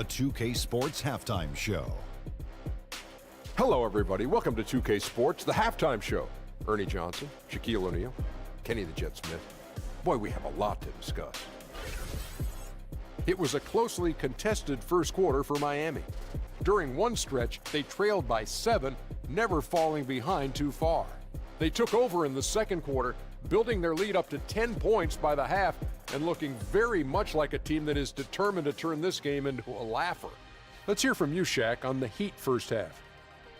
the 2K Sports Halftime Show. Hello, everybody. Welcome to 2K Sports, the halftime show. Ernie Johnson, Shaquille O'Neal, Kenny the Jet Smith. Boy, we have a lot to discuss. It was a closely contested first quarter for Miami. During one stretch, they trailed by 7, never falling behind too far. They took over in the second quarter, building their lead up to 10 points by the half and looking very much like a team that is determined to turn this game into a laugher. Let's hear from you, Shaq, on the Heat first half.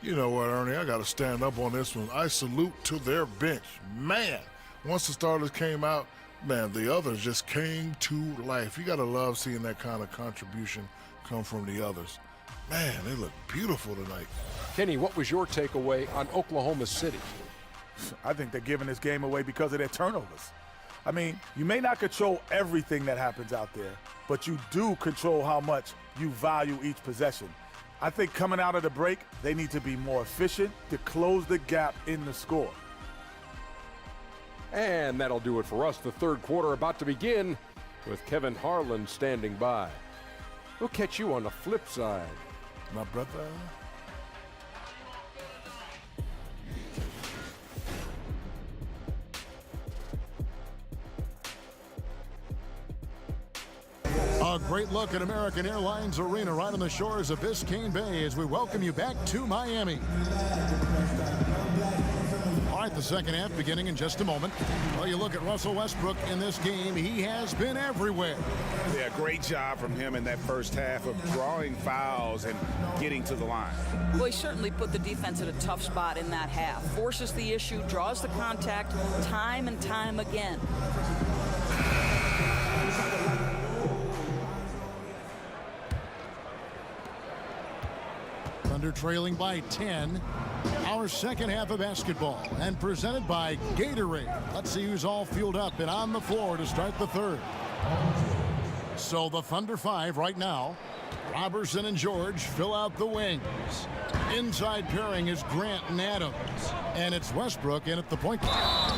You know what, Ernie, I got to stand up on this one. I salute to their bench. Man, once the starters came out, man, the others just came to life. You got to love seeing that kind of contribution come from the others. Man, they look beautiful tonight. Kenny, what was your takeaway on Oklahoma City? I think they're giving this game away because of their turnovers. I mean, you may not control everything that happens out there, but you do control how much you value each possession. I think coming out of the break, they need to be more efficient to close the gap in the score. And that'll do it for us. The third quarter about to begin with Kevin Harlan standing by. We'll catch you on the flip side. My brother. A great look at American Airlines Arena right on the shores of Biscayne Bay as we welcome you back to Miami. All right, the second half beginning in just a moment. Well, you look at Russell Westbrook in this game. He has been everywhere. Yeah, great job from him in that first half of drawing fouls and getting to the line. Well, he certainly put the defense in a tough spot in that half. Forces the issue, draws the contact time and time again. Thunder trailing by 10. Our second half of basketball and presented by Gatorade. Let's see who's all fueled up and on the floor to start the third. So the Thunder 5 right now. Robertson and George fill out the wings. Inside pairing is Grant and Adams. And it's Westbrook in at the point guard.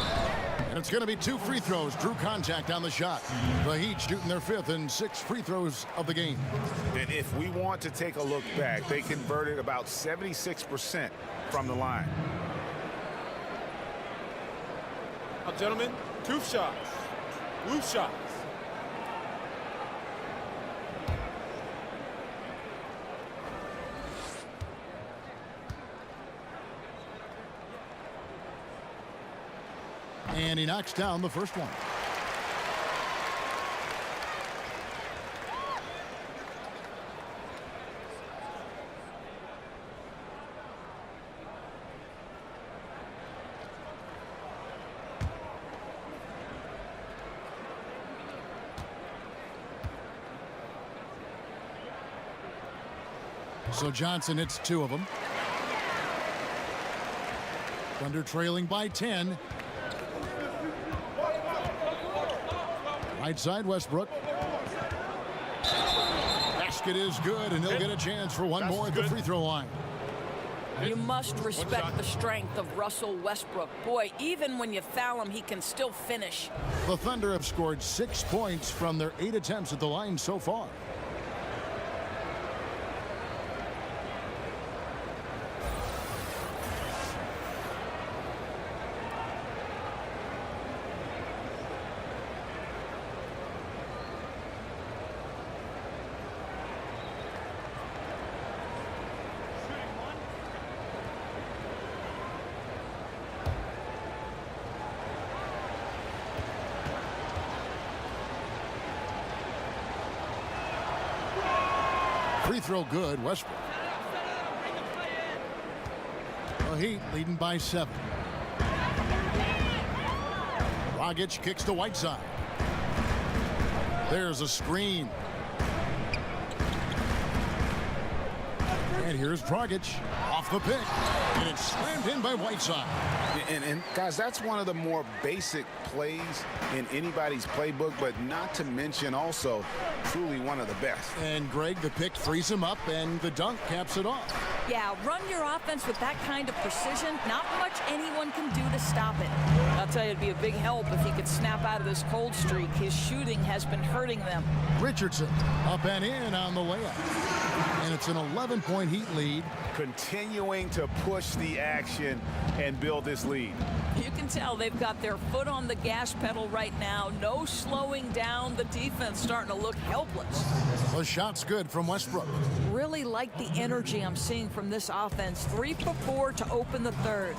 And it's going to be 2 free throws. Drew contact on the shot. The Heat shooting their 5th and 6th free throws of the game. And if we want to take a look back, they converted about 76% from the line. Now, gentlemen, 2 shots. Loose shots. And he knocks down the first one. So Johnson hits 2 of them. Thunder trailing by 10. Right side, Westbrook. Basket is good, and he'll get a chance for one more at the free throw line. You must respect the strength of Russell Westbrook. Boy, even when you foul him, he can still finish. The Thunder have scored 6 points from their 8 attempts at the line so far. Free throw good, Westbrook. The Heat leading by 7. Dragic kicks to Whiteside. There's a screen. And here's Dragic off the pick. And it's slammed in by Whiteside. And guys, that's one of the more basic plays in anybody's playbook, but not to mention also truly one of the best. And Greg, the pick frees him up, and the dunk caps it off. Yeah, run your offense with that kind of precision. Not much anyone can do to stop it. A tell you, it'd be a big help if he could snap out of this cold streak. His shooting has been hurting them. Richardson up and in on the layup. And it's an 11-point Heat lead. Continuing to push the action and build this lead. You can tell they've got their foot on the gas pedal right now. No slowing down. The defense starting to look helpless. The shot's good from Westbrook. Really like the energy I'm seeing from this offense. 3 for 4 to open the third.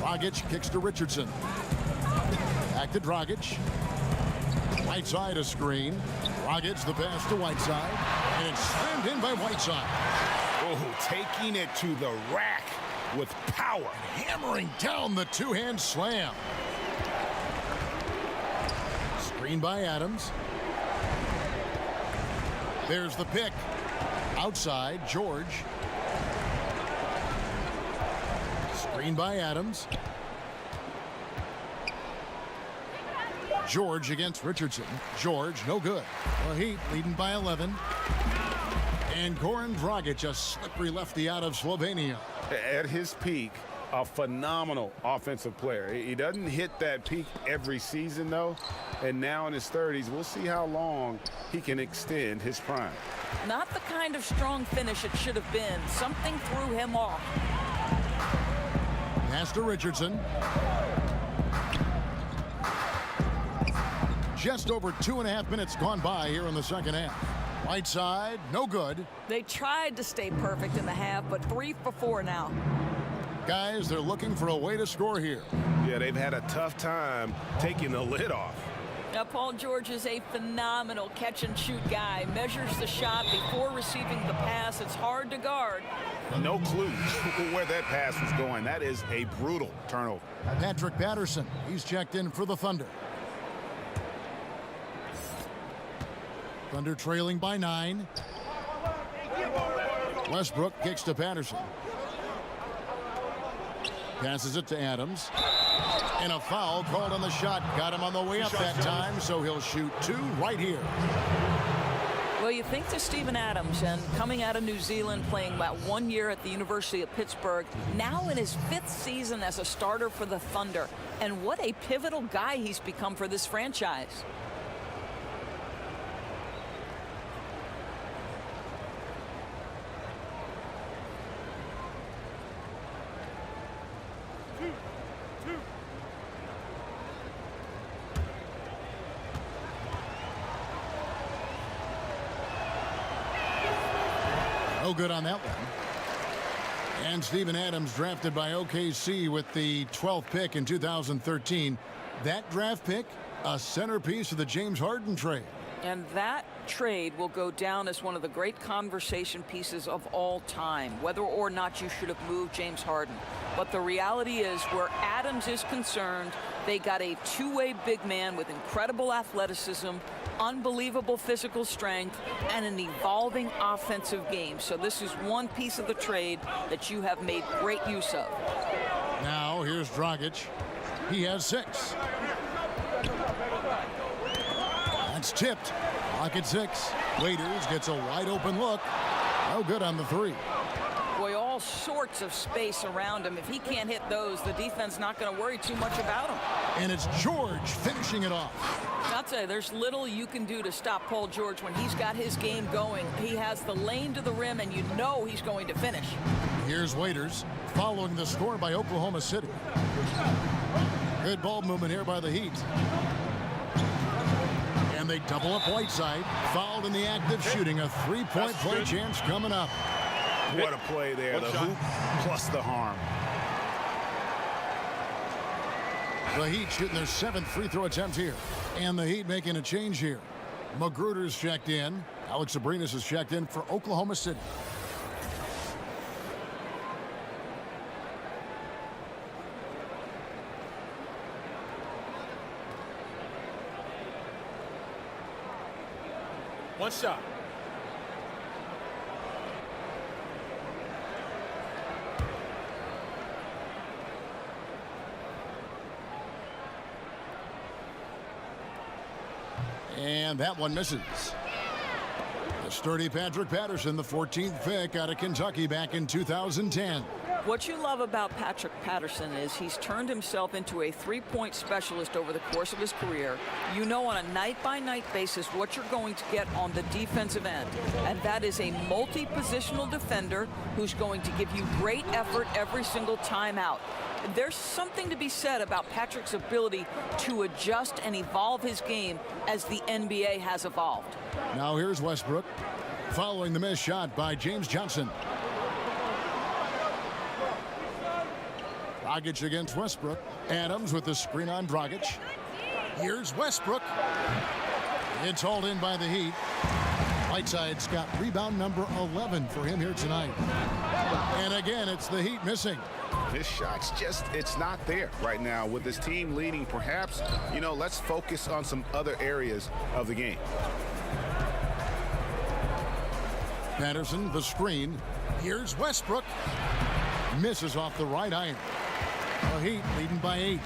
Dragic kicks to Richardson. Back to Dragic. Whiteside a screen. Dragic the pass to Whiteside. And it's slammed in by Whiteside. Oh, taking it to the rack with power. Hammering down the two-hand slam. Screen by Adams. There's the pick. Outside, George. Screen by Adams. George against Richardson. George, no good. The Heat leading by 11. And Goran Dragic, a slippery lefty out of Slovenia. At his peak, a phenomenal offensive player. He doesn't hit that peak every season, though. And now in his 30s, we'll see how long he can extend his prime. Not the kind of strong finish it should have been. Something threw him off. Pass to Richardson. Just over 2.5 minutes gone by here in the second half. Whiteside, no good. They tried to stay perfect in the half, but 3 for 4 now. Guys, they're looking for a way to score here. Yeah, they've had a tough time taking the lid off. Now, Paul George is a phenomenal catch-and-shoot guy. Measures the shot before receiving the pass. It's hard to guard. No clue where that pass was going. That is a brutal turnover. Patrick Patterson, he's checked in for the Thunder. Thunder trailing by 9. Westbrook kicks to Patterson. Passes it to Adams. And a foul called on the shot. Got him on the way up that time, so he'll shoot 2 right here. Well, you think to Steven Adams, and coming out of New Zealand, playing about 1 year at the University of Pittsburgh, now in his 5th season as a starter for the Thunder. And what a pivotal guy he's become for this franchise. No good on that one. And Steven Adams drafted by OKC with the 12th pick in 2013. That draft pick, a centerpiece of the James Harden trade. And that trade will go down as one of the great conversation pieces of all time, whether or not you should have moved James Harden. But the reality is, where Adams is concerned, they got a two-way big man with incredible athleticism, unbelievable physical strength, and an evolving offensive game. So this is one piece of the trade that you have made great use of. Now here's Dragic. He has 6. That's tipped. Lock at 6. Waiters gets a wide open look. No good on the 3. Boy, all sorts of space around him. If he can't hit those, the defense not going to worry too much about him. And it's George finishing it off. I'll tell you, there's little you can do to stop Paul George when he's got his game going. He has the lane to the rim, and you know he's going to finish. Here's Waiters following the score by Oklahoma City. Good ball movement here by the Heat. And they double up Whiteside. Fouled in the act of shooting. A 3-point play chance coming up. What a play there. The hoop plus the harm. The Heat shooting their 7th free throw attempt here. And the Heat making a change here. Magruder's checked in. Alex Abrinas is checked in for Oklahoma City. One shot. And that one misses. The sturdy Patrick Patterson, the 14th pick out of Kentucky back in 2010. What you love about Patrick Patterson is he's turned himself into a three-point specialist over the course of his career. You know on a night-by-night basis what you're going to get on the defensive end, and that is a multi-positional defender who's going to give you great effort every single time out. There's something to be said about Patrick's ability to adjust and evolve his game as the NBA has evolved. Now here's Westbrook following the missed shot by James Johnson. Dragic against Westbrook. Adams with the screen on Dragic. Here's Westbrook. It's hauled in by the Heat. Whiteside's got rebound number 11 for him here tonight. And again, it's the Heat missing. His shot's just, it's not there right now. With his team leading, perhaps, let's focus on some other areas of the game. Patterson, the screen. Here's Westbrook. Misses off the right iron. The Heat leading by 8.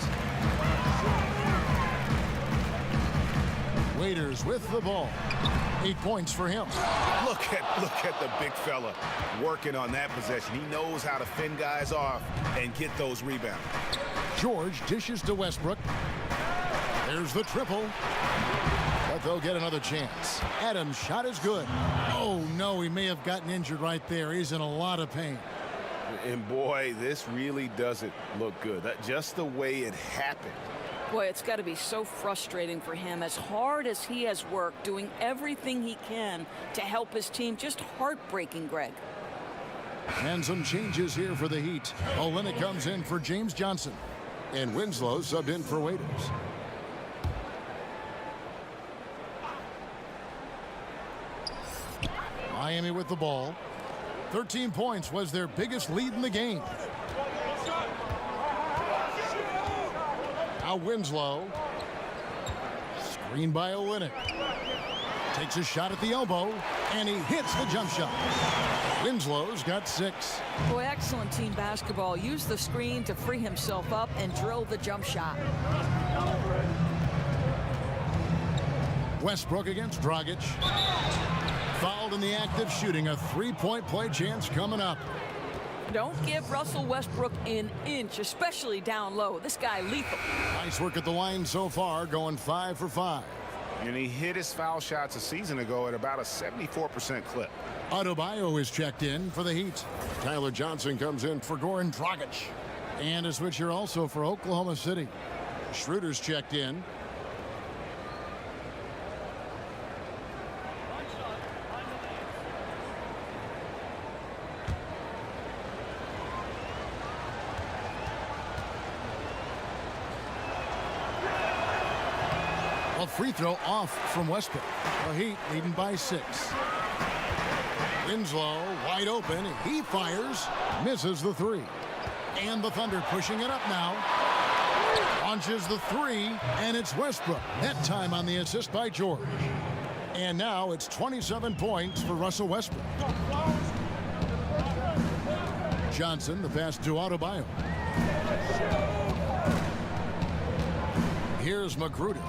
Waiters with the ball. 8 points for him. Look at the big fella working on that possession. He knows how to fend guys off and get those rebounds. George dishes to Westbrook. There's the triple. But they'll get another chance. Adams' shot is good. Oh, no, he may have gotten injured right there. He's in a lot of pain. And boy, this really doesn't look good. Just the way it happened. Boy, it's got to be so frustrating for him. As hard as he has worked, doing everything he can to help his team, just heartbreaking, Greg. And some changes here for the Heat. Olynyk comes in for James Johnson. And Winslow subbed in for Waiters. Miami with the ball. 13 points was their biggest lead in the game. Now Winslow. Screened by Olynyk. Takes a shot at the elbow, and he hits the jump shot. Winslow's got 6. Boy, excellent team basketball. Use the screen to free himself up and drill the jump shot. Westbrook against Dragic. Fouled in the act of shooting. A three-point play chance coming up. Don't give Russell Westbrook an inch, especially down low. This guy lethal. Nice work at the line so far, going 5 for 5. And he hit his foul shots a season ago at about a 74% clip. Adebayo is checked in for the Heat. Tyler Johnson comes in for Goran Dragic. And a switch here also for Oklahoma City. Schroeder's checked in. A free throw off from Westbrook. The Heat leading by 6. Winslow wide open. He fires. Misses the 3. And the Thunder pushing it up now. Launches the 3. And it's Westbrook. That time on the assist by George. And now it's 27 points for Russell Westbrook. Johnson, the pass to Adebayo. Here's Magruder.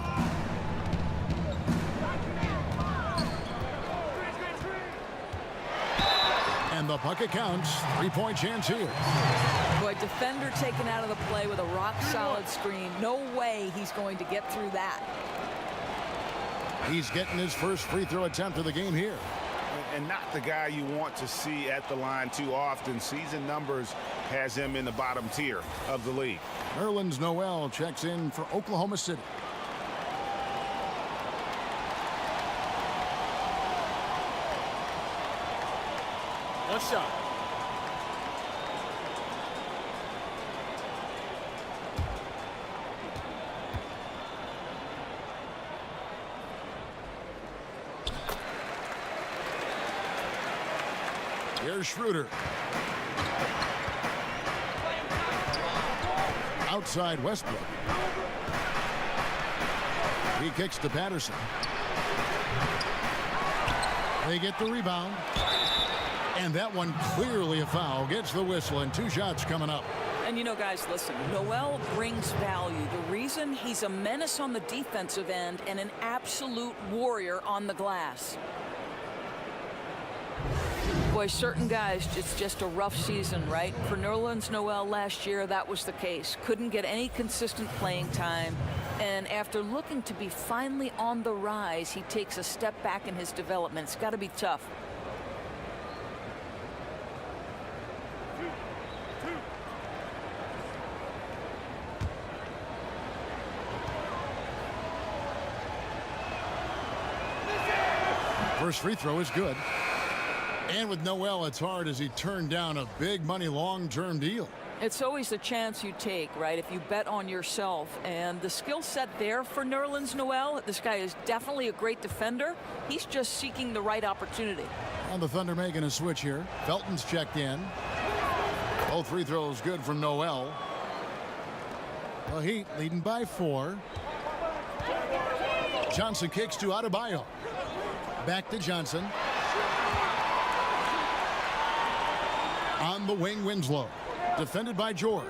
And the bucket counts. 3-point chance here. Boy, defender taken out of the play with a rock-solid screen. No way he's going to get through that. He's getting his first free throw attempt of the game here. And not the guy you want to see at the line too often. Season numbers has him in the bottom tier of the league. Nerlens Noel checks in for Oklahoma City. One shot. Here's Schroeder. Outside Westbrook. He kicks to Patterson. They get the rebound. And that one clearly a foul. Gets the whistle, and 2 shots coming up. And you know, guys, listen, Noel brings value. The reason he's a menace on the defensive end and an absolute warrior on the glass. Boy, certain guys, it's just a rough season, right? For Nerlens Noel last year, that was the case. Couldn't get any consistent playing time. And after looking to be finally on the rise, he takes a step back in his development. It's got to be tough. First free throw is good. And with Noel, it's hard as he turned down a big money long-term deal. It's always the chance you take, right? If you bet on yourself. And the skill set there for Nerlens Noel, this guy is definitely a great defender. He's just seeking the right opportunity. And the Thunder making a switch here. Felton's checked in. Both free throws good from Noel. The Heat leading by 4. Johnson kicks to Adebayo. Back to Johnson. On the wing, Winslow. Defended by George.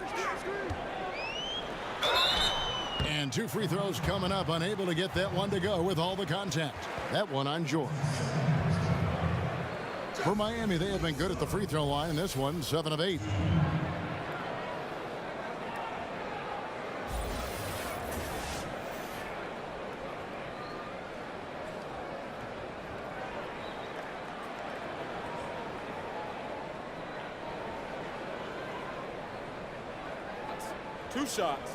And 2 free throws coming up. Unable to get that one to go with all the contact. That one on George. For Miami, they have been good at the free throw line. This one, 7 of 8. Two shots.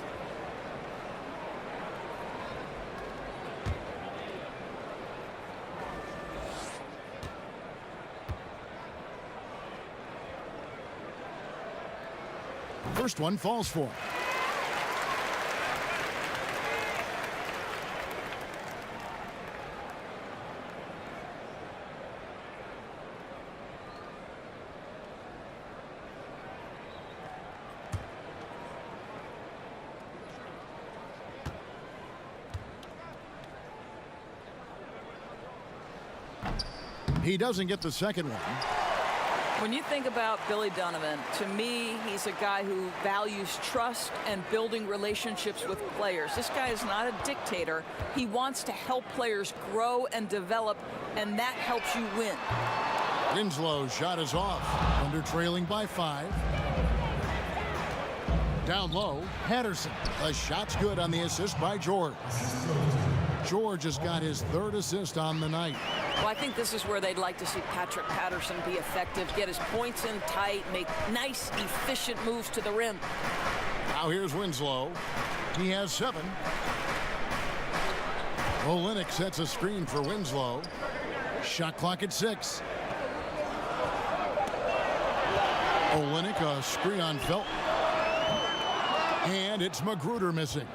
First one falls for him. He doesn't get the second one. When you think about Billy Donovan, to me, he's a guy who values trust and building relationships with players. This guy is not a dictator. He wants to help players grow and develop, and that helps you win. Winslow's shot is off. Under trailing by 5. Down low, Patterson. The shot's good on the assist by George. George has got his 3rd assist on the night. Well, I think this is where they'd like to see Patrick Patterson be effective, get his points in tight, make nice, efficient moves to the rim. Now here's Winslow. He has 7. Olynyk sets a screen for Winslow. Shot clock at 6. Olynyk, a screen on Felton. And it's Magruder missing.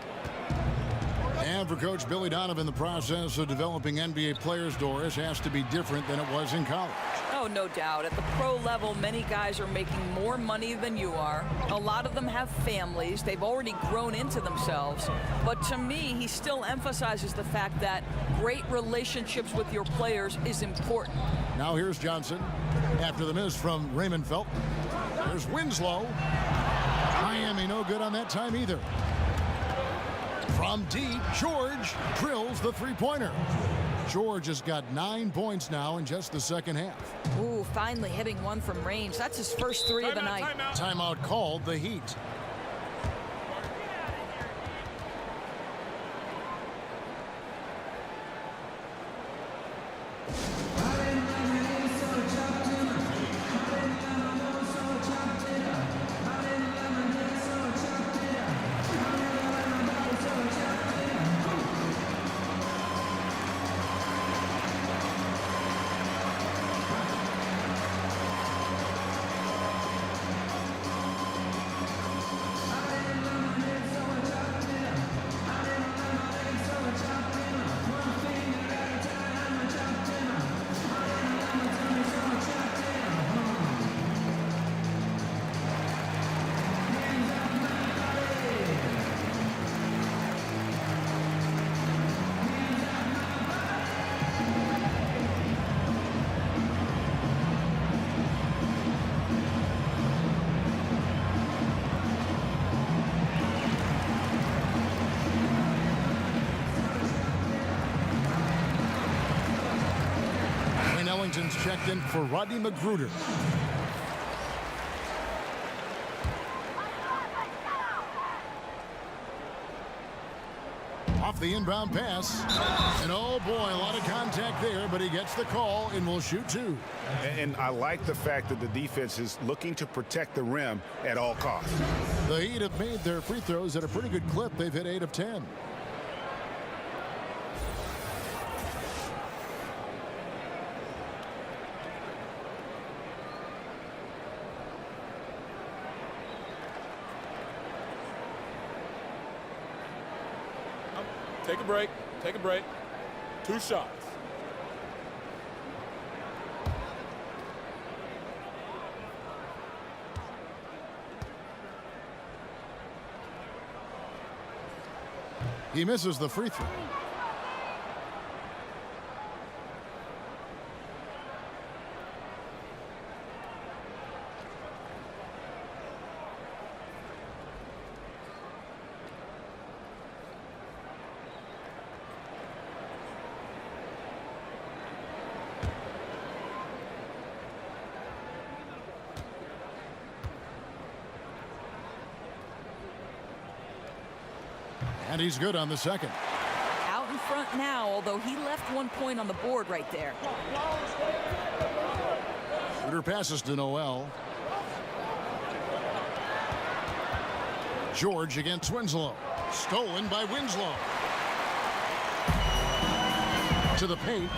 And for Coach Billy Donovan, the process of developing NBA players, Doris, has to be different than it was in college. Oh, no doubt. At the pro level, many guys are making more money than you are. A lot of them have families. They've already grown into themselves. But to me, he still emphasizes the fact that great relationships with your players is important. Now here's Johnson after the miss from Raymond Felton. There's Winslow. Miami no good on that time either. From deep, George drills the three-pointer. George has got 9 points now in just the second half. Ooh, finally hitting one from range. That's his first 3 of the night. Timeout called, the Heat. Ellington's checked in for Rodney Magruder. Off the inbound pass. And oh boy, a lot of contact there, but he gets the call and will shoot two. And I like the fact that the defense is looking to protect the rim at all costs. The Heat have made their free throws at a pretty good clip. They've hit 8 of 10. Take a break. Take a break. 2 shots. He misses the free throw. And he's good on the second. Out in front now, although he left 1 point on the board right there. Shooter passes to Noel. George against Winslow. Stolen by Winslow. To the paint.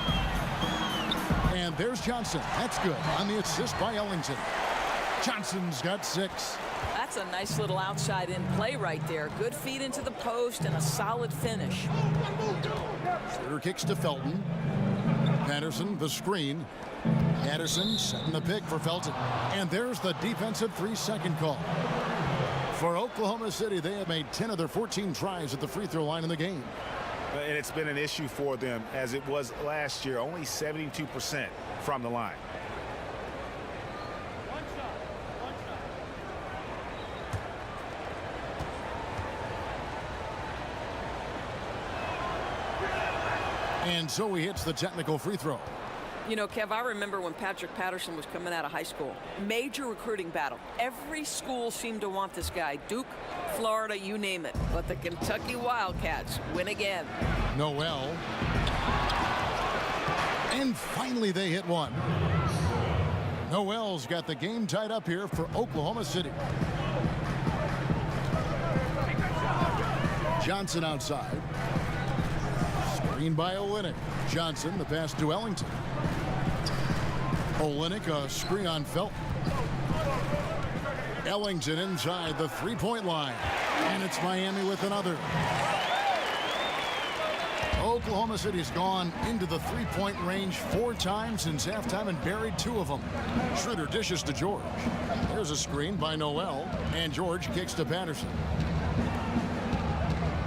And there's Johnson. That's good on the assist by Ellington. Johnson's got 6. That's a nice little outside-in play right there. Good feed into the post and a solid finish. Schroeder kicks to Felton. Patterson, the screen. Patterson setting the pick for Felton. And there's the defensive 3-second call. For Oklahoma City, they have made 10 of their 14 tries at the free throw line in the game. And it's been an issue for them as it was last year, only 72% from the line. And so he hits the technical free throw. You know, Kev, I remember when Patrick Patterson was coming out of high school. Major recruiting battle. Every school seemed to want this guy. Duke, Florida, you name it. But the Kentucky Wildcats win again. Noel. And finally they hit one. Noel's got the game tied up here for Oklahoma City. Johnson outside. Screen by Olynyk. Johnson, the pass to Ellington. Olynyk, a screen on Felton. Ellington inside the three-point line. And it's Miami with another. Oklahoma City's gone into the three-point range 4 times since halftime and buried 2 of them. Schroeder dishes to George. There's a screen by Noel. And George kicks to Patterson.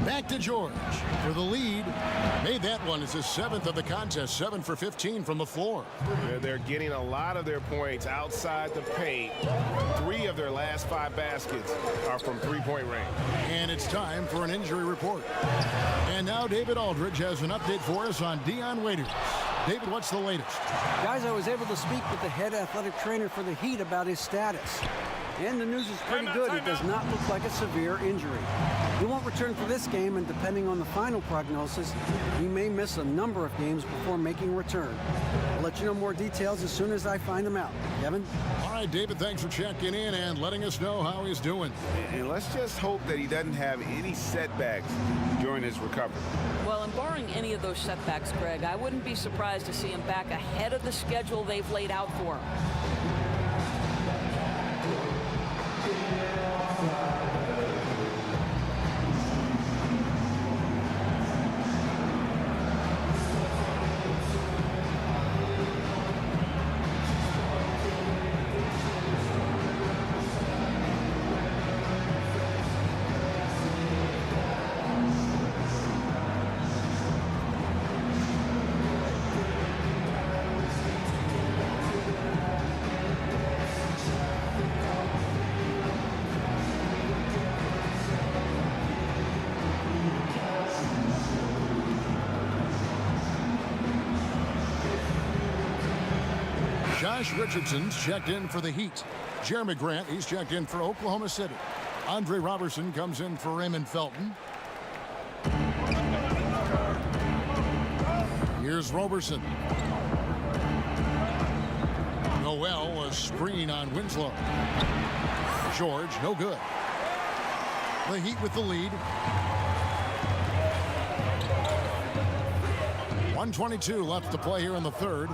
Back to George for the lead. Made that one. It's his 7th of the contest. 7 for 15 from the floor. They're getting a lot of their points outside the paint. 3 of their last 5 baskets are from three-point range. And it's time for an injury report. And now David Aldridge has an update for us on Dion Waiters. David, what's the latest? Guys, I was able to speak with the head athletic trainer for the Heat about his status. And the news is pretty good. It does not look like a severe injury. He won't return for this game, and depending on the final prognosis, he may miss a number of games before making a return. I'll let you know more details as soon as I find them out. Kevin? All right, David, thanks for checking in and letting us know how he's doing. And let's just hope that he doesn't have any setbacks during his recovery. Well, and barring any of those setbacks, Greg, I wouldn't be surprised to see him back ahead of the schedule they've laid out for him. Josh Richardson's checked in for the Heat. Jeremy Grant, he's checked in for Oklahoma City. Andre Robertson comes in for Raymond Felton. Here's Robertson. Noel, a screen on Winslow. George, no good. The Heat with the lead. 1:22 left to play here in the third.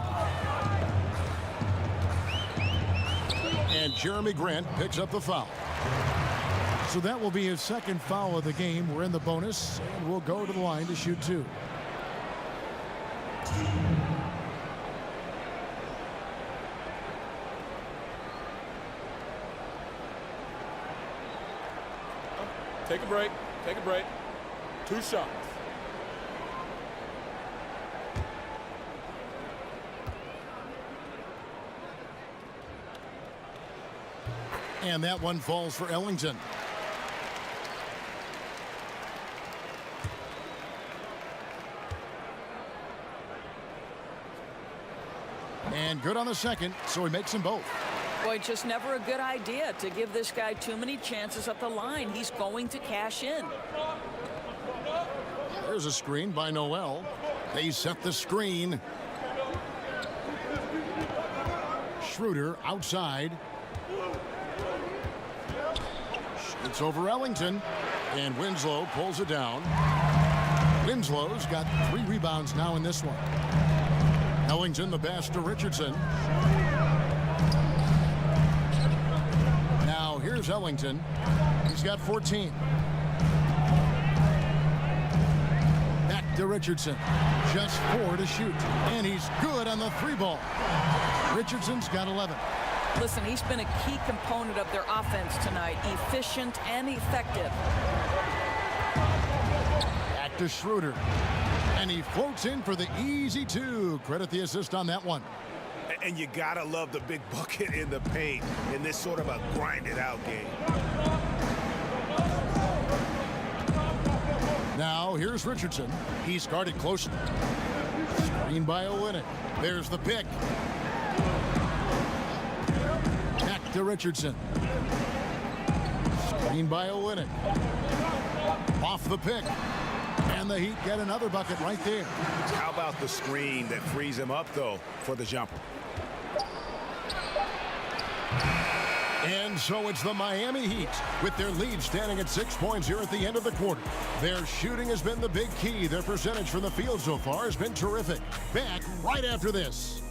And Jeremy Grant picks up the foul. So that will be his second foul of the game. We're in the bonus, and we'll go to the line to shoot 2. Take a break. Take a break. 2 shots. And that one falls for Ellington. And good on the second, so he makes them both. Boy, just never a good idea to give this guy too many chances at the line. He's going to cash in. There's a screen by Noel. They set the screen. Schroeder outside. It's over Ellington, and Winslow pulls it down. Winslow's got 3 rebounds now in this one. Ellington the pass to Richardson. Now here's Ellington. He's got 14. Back to Richardson. Just 4 to shoot, and he's good on the 3-ball. Richardson's got 11. Listen, he's been a key component of their offense tonight, efficient and effective. Back to Schroeder, and he floats in for the easy 2. Credit the assist on that one. And you gotta love the big bucket in the paint in this sort of a grinded-out game. Now here's Richardson. He's guarded closely. Screen by Olynyk. There's the pick. Back to Richardson. Screen by Olynyk. Off the pick. And the Heat get another bucket right there. How about the screen that frees him up, though, for the jumper? And so it's the Miami Heat with their lead standing at 6 points here at the end of the quarter. Their shooting has been the big key. Their percentage from the field so far has been terrific. Back right after this.